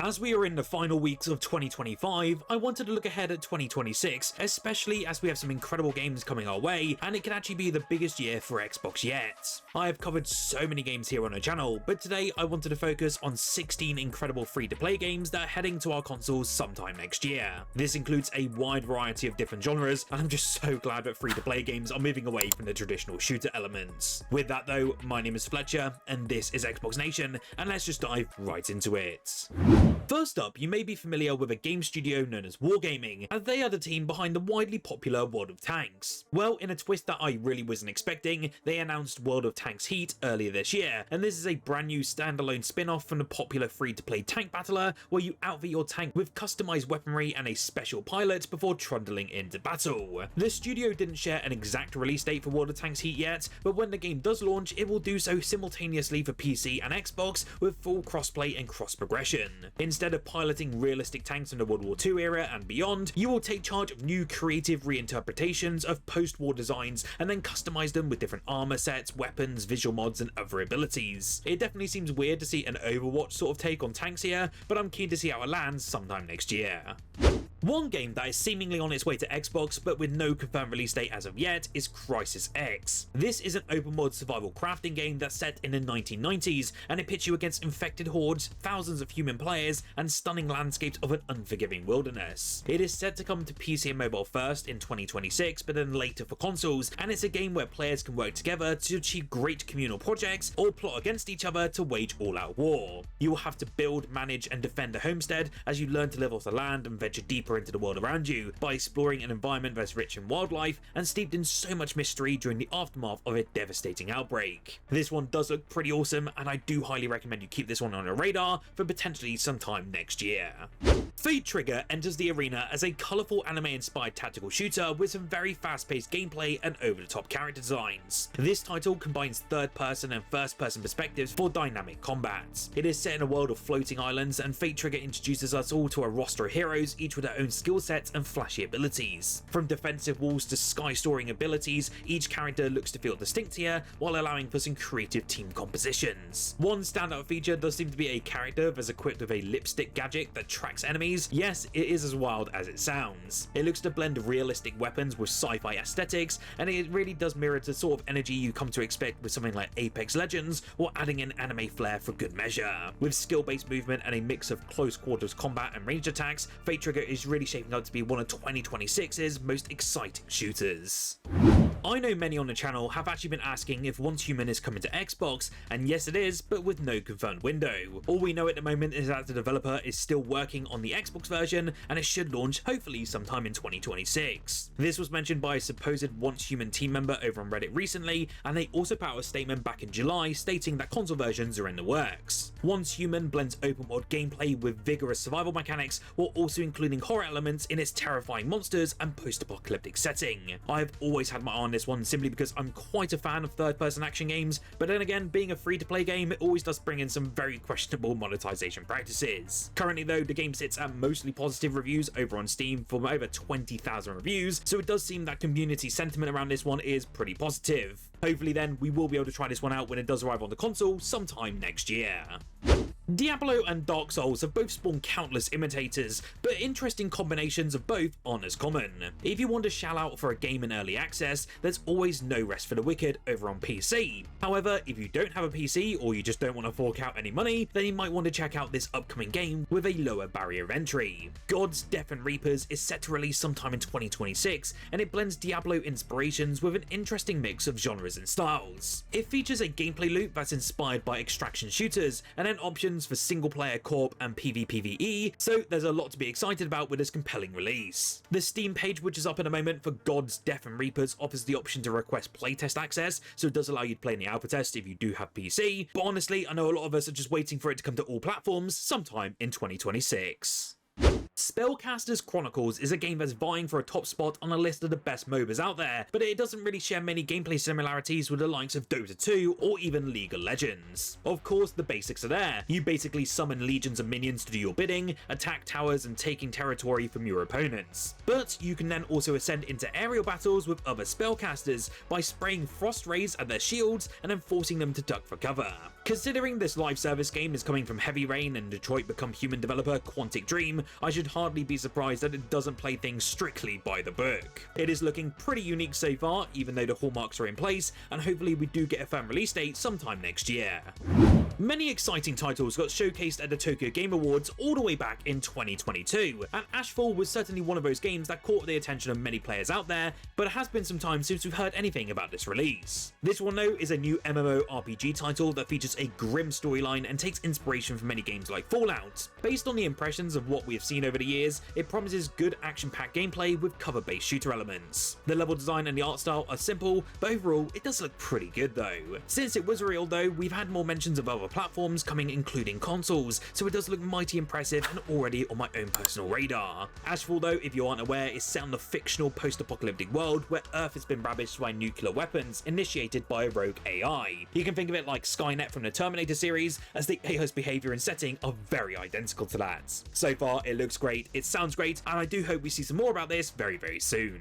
As we are in the final weeks of 2025, I wanted to look ahead at 2026, especially as we have some incredible games coming our way, and it can actually be the biggest year for Xbox yet. I have covered so many games here on the channel, but today I wanted to focus on 16 incredible free-to-play games that are heading to our consoles sometime next year. This includes a wide variety of different genres, and I'm just so glad that free-to-play games are moving away from the traditional shooter elements. With that though, my name is Fletcher, and this is Xbox Nation, and let's just dive right into it. First up, you may be familiar with a game studio known as Wargaming, as they are the team behind the widely popular World of Tanks. Well, in a twist that I really wasn't expecting, they announced World of Tanks Heat earlier this year, and this is a brand new standalone spin-off from the popular free-to-play tank battler, where you outfit your tank with customized weaponry and a special pilot before trundling into battle. The studio didn't share an exact release date for World of Tanks Heat yet, but when the game does launch, it will do so simultaneously for PC and Xbox with full crossplay and cross-progression. Instead of piloting realistic tanks from the World War II era and beyond, you will take charge of new creative reinterpretations of post-war designs and then customize them with different armor sets, weapons, visual mods, and other abilities. It definitely seems weird to see an Overwatch sort of take on tanks here, but I'm keen to see how it lands sometime next year. One game that is seemingly on its way to Xbox but with no confirmed release date as of yet is CrisisX. This is an open world survival crafting game that's set in the 1990s, and it pits you against infected hordes, thousands of human players, and stunning landscapes of an unforgiving wilderness. It is set to come to PC and mobile first in 2026, but then later for consoles, and it's a game where players can work together to achieve great communal projects or plot against each other to wage all-out war. You will have to build, manage, and defend a homestead as you learn to live off the land and venture deeper into the world around you by exploring an environment that's rich in wildlife and steeped in so much mystery during the aftermath of a devastating outbreak. This one does look pretty awesome, and I do highly recommend you keep this one on your radar for potentially sometime next year. Fate Trigger enters the arena as a colourful anime-inspired tactical shooter with some very fast-paced gameplay and over-the-top character designs. This title combines third-person and first-person perspectives for dynamic combat. It is set in a world of floating islands, and Fate Trigger introduces us all to a roster of heroes, each with their own skill sets and flashy abilities. From defensive walls to sky-soaring abilities, each character looks to feel distinct here, while allowing for some creative team compositions. One standout feature does seem to be a character that's equipped with a lipstick gadget that tracks enemies. Yes, it is as wild as it sounds. It looks to blend realistic weapons with sci-fi aesthetics, and it really does mirror the sort of energy you come to expect with something like Apex Legends, or adding an anime flair for good measure. With skill-based movement and a mix of close quarters combat and ranged attacks, Fate Trigger is really shaping up to be one of 2026's most exciting shooters. I know many on the channel have actually been asking if Once Human is coming to Xbox, and yes it is, but with no confirmed window. All we know at the moment is that the developer is still working on the Xbox version, and it should launch hopefully sometime in 2026. This was mentioned by a supposed Once Human team member over on Reddit recently, and they also put out a statement back in July stating that console versions are in the works. Once Human blends open world gameplay with vigorous survival mechanics, while also including horror elements in its terrifying monsters and post-apocalyptic setting. I've always had my eye on this one simply because I'm quite a fan of third-person action games, but then again, being a free-to-play game, it always does bring in some very questionable monetization practices. Currently though, the game sits at mostly positive reviews over on Steam from over 20,000 reviews, so it does seem that community sentiment around this one is pretty positive. Hopefully then, we will be able to try this one out when it does arrive on the console sometime next year. Diablo and Dark Souls have both spawned countless imitators, but interesting combinations of both aren't as common. If you want to shell out for a game in early access, there's always no rest for the wicked over on PC. However, if you don't have a PC or you just don't want to fork out any money, then you might want to check out this upcoming game with a lower barrier of entry. God's Death and Reapers is set to release sometime in 2026, and it blends Diablo inspirations with an interesting mix of genres and styles. It features a gameplay loop that's inspired by extraction shooters, and then options for single-player co-op and PvPvE, so there's a lot to be excited about with this compelling release. The Steam page, which is up in a moment for God's Death and Reapers, offers the option to request playtest access, so it does allow you to play in the alpha test if you do have PC, but honestly, I know a lot of us are just waiting for it to come to all platforms sometime in 2026. Spellcasters Chronicles is a game that's vying for a top spot on a list of the best MOBAs out there, but it doesn't really share many gameplay similarities with the likes of Dota 2 or even League of Legends. Of course, the basics are there. You basically summon legions of minions to do your bidding, attack towers and taking territory from your opponents. But you can then also ascend into aerial battles with other spellcasters by spraying frost rays at their shields and then forcing them to duck for cover. Considering this live service game is coming from Heavy Rain and Detroit Become Human developer Quantic Dream, I should hardly be surprised that it doesn't play things strictly by the book. It is looking pretty unique so far, even though the hallmarks are in place, and hopefully we do get a firm release date sometime next year. Many exciting titles got showcased at the Tokyo Game Awards all the way back in 2022, and Ashfall was certainly one of those games that caught the attention of many players out there, but it has been some time since we've heard anything about this release. This one though is a new MMORPG title that features a grim storyline and takes inspiration from many games like Fallout. Based on the impressions of what we have seen over the years, it promises good action-packed gameplay with cover-based shooter elements. The level design and the art style are simple, but overall it does look pretty good though. Since it was real though, we've had more mentions of other platforms coming, including consoles, so it does look mighty impressive and already on my own personal radar. Ashfall though, if you aren't aware, is set on the fictional post-apocalyptic world where Earth has been ravaged by nuclear weapons initiated by a rogue AI. You can think of it like Skynet from the Terminator series, as the AI's behaviour and setting are very identical to that. So far it looks great, it sounds great, and I do hope we see some more about this very, very soon.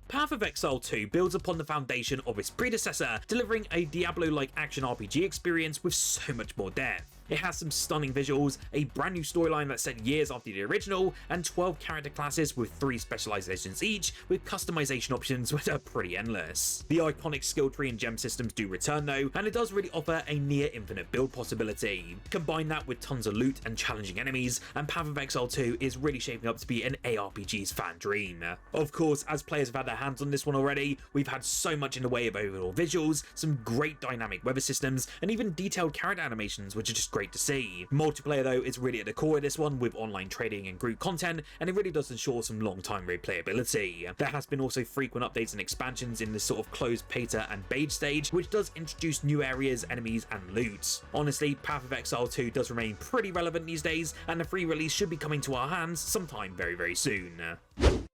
Path of Exile 2 builds upon the foundation of its predecessor, delivering a Diablo-like action RPG experience with so much more depth. It has some stunning visuals, a brand new storyline that's set years after the original, and 12 character classes with 3 specializations each, with customization options which are pretty endless. The iconic skill tree and gem systems do return though, and it does really offer a near infinite build possibility. Combine that with tons of loot and challenging enemies, and Path of Exile 2 is really shaping up to be an ARPG's fan dream. Of course, as players have had their hands on this one already, we've had so much in the way of overall visuals, some great dynamic weather systems, and even detailed character animations, which are just great to see. Multiplayer though is really at the core of this one, with online trading and group content, and it really does ensure some long-time replayability. There has been also frequent updates and expansions in this sort of closed beta and beige stage, which does introduce new areas, enemies, and loot. Honestly, Path of Exile 2 does remain pretty relevant these days, and the free release should be coming to our hands sometime very, very soon.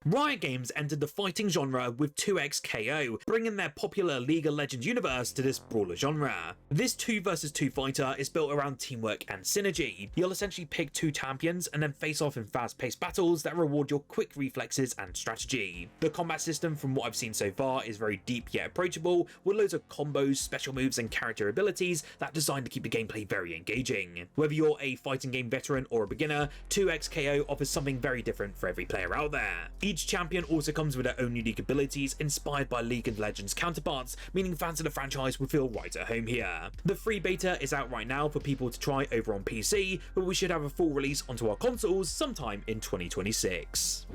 Riot Games entered the fighting genre with 2XKO, bringing their popular League of Legends universe to this brawler genre. This 2 vs 2 fighter is built around teamwork and synergy. You'll essentially pick 2 champions and then face off in fast-paced battles that reward your quick reflexes and strategy. The combat system, from what I've seen so far, is very deep yet approachable, with loads of combos, special moves and character abilities that are designed to keep the gameplay very engaging. Whether you're a fighting game veteran or a beginner, 2XKO offers something very different for every player out there. Each champion also comes with their own unique abilities inspired by League of Legends counterparts, meaning fans of the franchise will feel right at home here. The free beta is out right now for people to try over on PC, but we should have a full release onto our consoles sometime in 2026.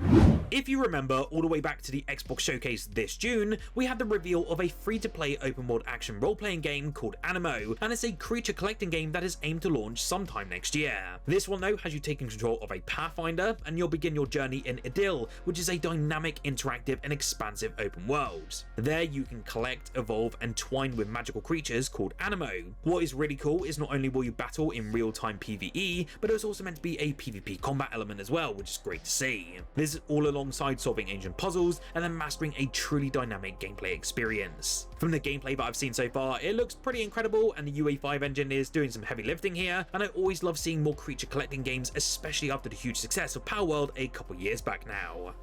If you remember all the way back to the Xbox showcase this June, we had the reveal of a free-to-play open-world action role-playing game called Aniimo, and it's a creature collecting game that is aimed to launch sometime next year. This one though has you taking control of a Pathfinder, and you'll begin your journey in Idyll, which is a dynamic, interactive and expansive open world. There you can collect, evolve and twine with magical creatures called Aniimo. What is really cool is not only will you battle in real-time PvE, but it's also meant to be a PvP combat element as well, which is great to see. This is all alongside solving ancient puzzles and then mastering a truly dynamic gameplay experience. From the gameplay that I've seen so far, it looks pretty incredible, and the UE5 engine is doing some heavy lifting here, and I always love seeing more creature collecting games, especially after the huge success of Power World a couple years back now.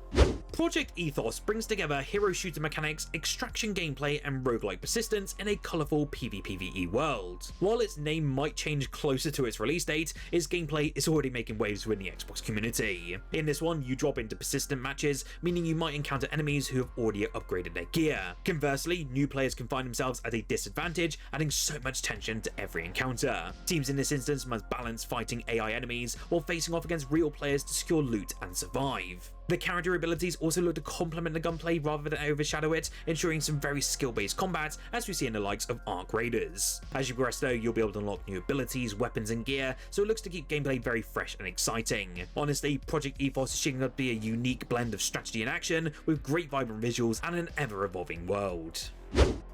Project Ethos brings together hero shooter mechanics, extraction gameplay and roguelike persistence in a colourful PvPvE world. While its name might change closer to its release date, its gameplay is already making waves within the Xbox community. In this one, you drop into persistent matches, meaning you might encounter enemies who have already upgraded their gear. Conversely, new players can find themselves at a disadvantage, adding so much tension to every encounter. Teams in this instance must balance fighting AI enemies while facing off against real players to secure loot and survive. The character abilities also look to complement the gunplay rather than overshadow it, ensuring some very skill-based combat as we see in the likes of Arc Raiders. As you progress though, you'll be able to unlock new abilities, weapons and gear, so it looks to keep gameplay very fresh and exciting. Honestly, Project Ethos is shaping up to be a unique blend of strategy and action, with great vibrant visuals and an ever-evolving world.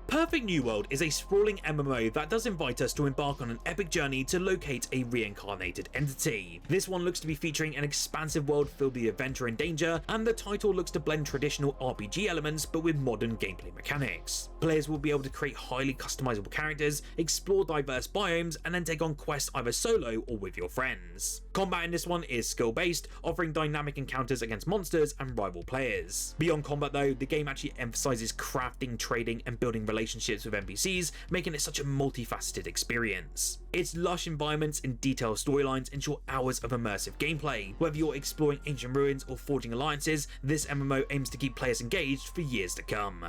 Perfect New World is a sprawling MMO that does invite us to embark on an epic journey to locate a reincarnated entity. This one looks to be featuring an expansive world filled with adventure and danger, and the title looks to blend traditional RPG elements but with modern gameplay mechanics. Players will be able to create highly customizable characters, explore diverse biomes, and then take on quests either solo or with your friends. Combat in this one is skill-based, offering dynamic encounters against monsters and rival players. Beyond combat though, the game actually emphasizes crafting, trading, and building relationships with NPCs, making it such a multifaceted experience. Its lush environments and detailed storylines ensure hours of immersive gameplay. Whether you're exploring ancient ruins or forging alliances, this MMO aims to keep players engaged for years to come.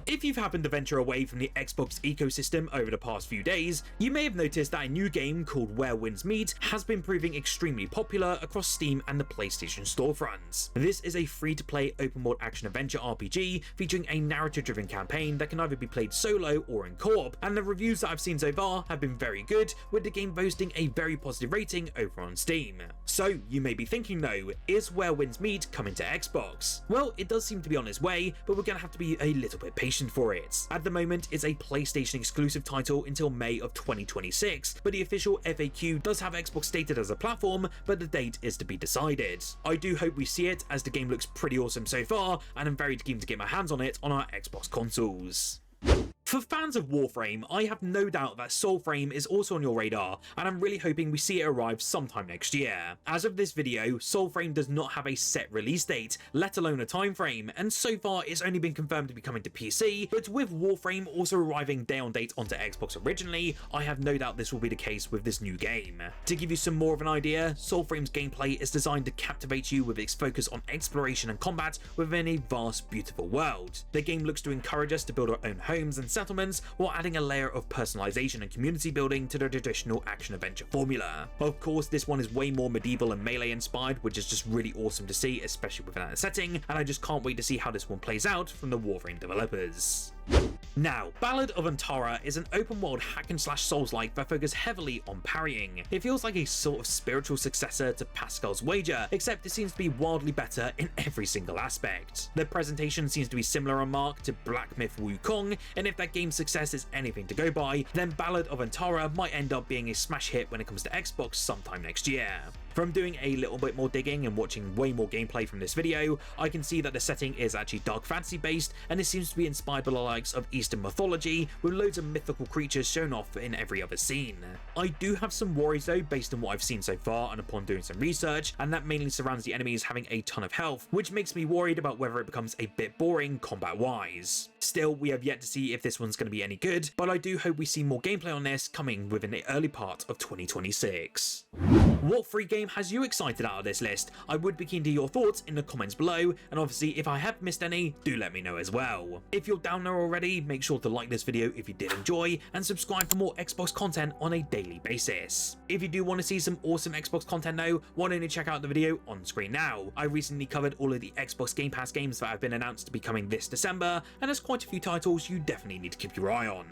If you've happened to venture away from the Xbox ecosystem over the past few days, you may have noticed that a new game called Where Winds Meet has been proving extremely popular across Steam and the PlayStation storefronts. This is a free-to-play open-world action-adventure RPG featuring a narrative-driven campaign that can either be played solo or in co-op, and the reviews that I've seen so far have been very good, with the game boasting a very positive rating over on Steam. So you may be thinking though, is Where Winds Meet coming to Xbox? Well, it does seem to be on its way, but we're going to have to be a little bit patient for it. At the moment, it's a PlayStation exclusive title until May of 2026, but the official FAQ does have Xbox stated as a platform, but the date is to be decided. I do hope we see it, as the game looks pretty awesome so far, and I'm very keen to get my hands on it on our Xbox consoles. For fans of Warframe, I have no doubt that Soulframe is also on your radar, and I'm really hoping we see it arrive sometime next year. As of this video, Soulframe does not have a set release date, let alone a time frame, and so far it's only been confirmed to be coming to PC, but with Warframe also arriving day on date onto Xbox originally, I have no doubt this will be the case with this new game. To give you some more of an idea, Soulframe's gameplay is designed to captivate you with its focus on exploration and combat within a vast, beautiful world. The game looks to encourage us to build our own homes and settlements, while adding a layer of personalization and community building to the traditional action-adventure formula. Of course, this one is way more medieval and melee inspired, which is just really awesome to see, especially within that setting, and I just can't wait to see how this one plays out from the Warframe developers. Now, Ballad of Antara is an open-world hack-and-slash Souls-like that focuses heavily on parrying. It feels like a sort of spiritual successor to Pascal's Wager, except it seems to be wildly better in every single aspect. The presentation seems to be similar on mark to Black Myth Wukong, and if that game's success is anything to go by, then Ballad of Antara might end up being a smash hit when it comes to Xbox sometime next year. From doing a little bit more digging and watching way more gameplay from this video, I can see that the setting is actually dark fantasy based, and it seems to be inspired by the likes of Eastern mythology, with loads of mythical creatures shown off in every other scene. I do have some worries though based on what I've seen so far and upon doing some research, and that mainly surrounds the enemies having a ton of health, which makes me worried about whether it becomes a bit boring combat wise. Still, we have yet to see if this one's going to be any good, but I do hope we see more gameplay on this coming within the early part of 2026. What free game has you excited out of this list? I would be keen to hear your thoughts in the comments below, and obviously if I have missed any, do let me know as well. If you're down there already, make sure to like this video if you did enjoy, and subscribe for more Xbox content on a daily basis. If you do want to see some awesome Xbox content though, why don't you check out the video on screen now. I recently covered all of the Xbox Game Pass games that have been announced to be coming this December, and there's quite a few titles you definitely need to keep your eye on.